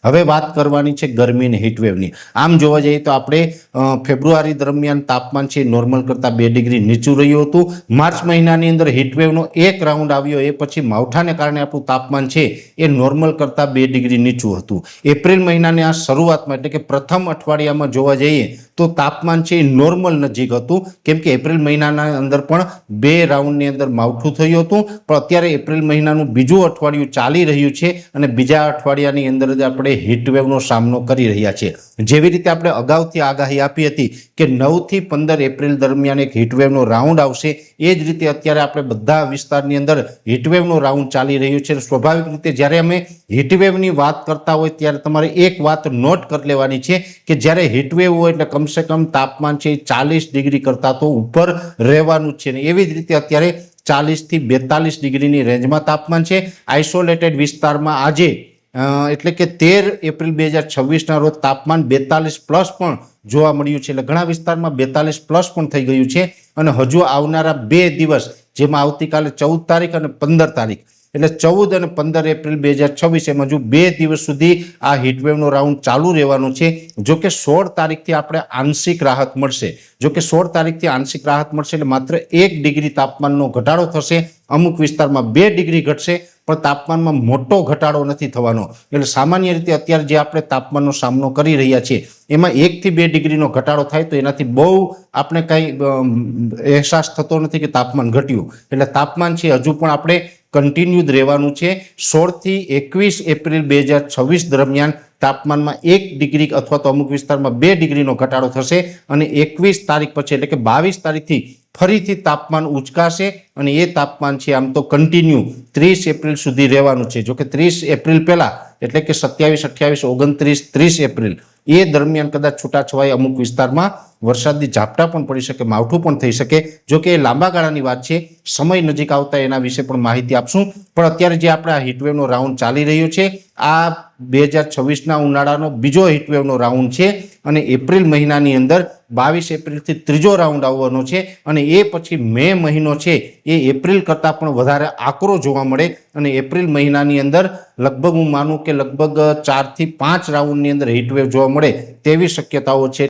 હવે વાત કરવાની છે ગરમી અને હીટવેવની। આમ જોવા જઈએ તો આપણે ફેબ્રુઆરી દરમિયાન તાપમાન છે નોર્મલ કરતાં 2 ડિગ્રી નીચું રહ્યું હતું। માર્ચ મહિનાની અંદર હીટવેવનો એક રાઉન્ડ આવ્યો, એ પછી માવઠાને કારણે આપણું તાપમાન છે એ નોર્મલ કરતાં 2 ડિગ્રી નીચું હતું। એપ્રિલ મહિનાની આ શરૂઆતમાં એટલે કે પ્રથમ અઠવાડિયામાં જોવા જઈએ તો તાપમાન છે એ નોર્મલ નજીક હતું, કેમ કે એપ્રિલ મહિનાના અંદર પણ 2 રાઉન્ડની અંદર માવઠું થયું હતું। પણ અત્યારે એપ્રિલ મહિનાનું બીજું અઠવાડિયું ચાલી રહ્યું છે અને બીજા અઠવાડિયાની અંદર જ આપણે હીટવેવનો સામનો કરી રહ્યા છીએ। જેવી રીતે આપણે અગાઉથી આગાહી આપી હતી કે 9 થી 15 એપ્રિલ દરમિયાન એક હીટવેવનો રાઉન્ડ આવશે, એ જ રીતે અત્યારે આપણે બધા વિસ્તારની અંદર હીટવેવનો રાઉન્ડ ચાલી રહ્યો છે। સ્વાભાવિક રીતે જ્યારે અમે હીટવેવની વાત કરતા હોય ત્યારે તમારે એક વાત નોટ કરી લેવાની છે કે જ્યારે હીટવેવ હોય એટલે કમસે કમ તાપમાન છે 40 ડિગ્રી કરતાં તો ઉપર રહેવાનું છે। ને એવી જ રીતે અત્યારે 40 થી 42 ડિગ્રીની રેન્જમાં તાપમાન છે। આઇસોલેટેડ વિસ્તારમાં આજે એટલે કે 13 એપ્રિલ 2026ના રોજ તાપમાન 42 પ્લસ પણ જોવા મળ્યું છે, એટલે ઘણા વિસ્તારમાં 42 પ્લસ પણ થઈ ગયું છે। અને હજુ આવનારા 2 દિવસ, જેમાં આવતીકાલે 14 તારીખ અને 15 તારીખ એટલે 14 અને 15 એપ્રિલ 2026 એમ હજુ 2 દિવસ સુધી આ હીટવેવનો રાઉન્ડ ચાલુ રહેવાનો છે। જો કે 16 તારીખથી આપણે આંશિક રાહત મળશે, જો કે 16 તારીખથી આંશિક રાહત મળશે એટલે માત્ર 1 ડિગ્રી તાપમાનનો ઘટાડો થશે। અમુક વિસ્તારમાં 2 ડિગ્રી ઘટશે, પણ તાપમાનમાં મોટો ઘટાડો નથી થવાનો। એટલે સામાન્ય રીતે અત્યારે જે આપણે તાપમાનનો સામનો કરી રહ્યા છીએ એમાં 1 થી 2 ડિગ્રીનો ઘટાડો થાય તો એનાથી બહુ આપણે કંઈ અહેસાસ થતો નથી કે તાપમાન ઘટ્યું। એટલે તાપમાન છે હજુ પણ આપણે કન્ટિન્યુ રહેવાનું છે। 16 થી 21 એપ્રિલ 2026 દરમિયાન તાપમાનમાં 1 ડિગ્રી અથવા તો અમુક વિસ્તારમાં 2 ડિગ્રીનો ઘટાડો થશે અને 21 તારીખ પછી એટલે કે 22 તારીખથી ફરીથી તાપમાન ઉચકાશે અને એ તાપમાન છે આમ તો કન્ટિન્યુ 30 એપ્રિલ સુધી રહેવાનું છે। જો કે 30 એપ્રિલ પહેલા એટલે કે 27, 28, 29, 30 એપ્રિલ એ દરમિયાન કદાચ છૂટાછવાયા અમુક વિસ્તારમાં વરસાદની ઝાપટા પણ પડી શકે, માવઠું પણ થઈ શકે। જો કે એ લાંબા ગાળાની વાત છે, સમય નજીક આવતા એના વિશે પણ માહિતી આપશું। પણ અત્યારે જે આપણે આ હીટવેવનો રાઉન્ડ ચાલી રહ્યો છે આ 2026ના ઉનાળાનો બીજો હીટવેવનો રાઉન્ડ છે અને એપ્રિલ મહિનાની અંદર 22 એપ્રિલથી ત્રીજો રાઉન્ડ આવવાનો છે અને એ પછી મે મહિનો છે એ એપ્રિલ કરતાં પણ વધારે આકરો જોવા મળે અને એપ્રિલ મહિનાની અંદર લગભગ હું માનું કે લગભગ 4 થી 5 રાઉન્ડની અંદર હીટવેવ જોવા મળે તેવી શક્યતાઓ છે।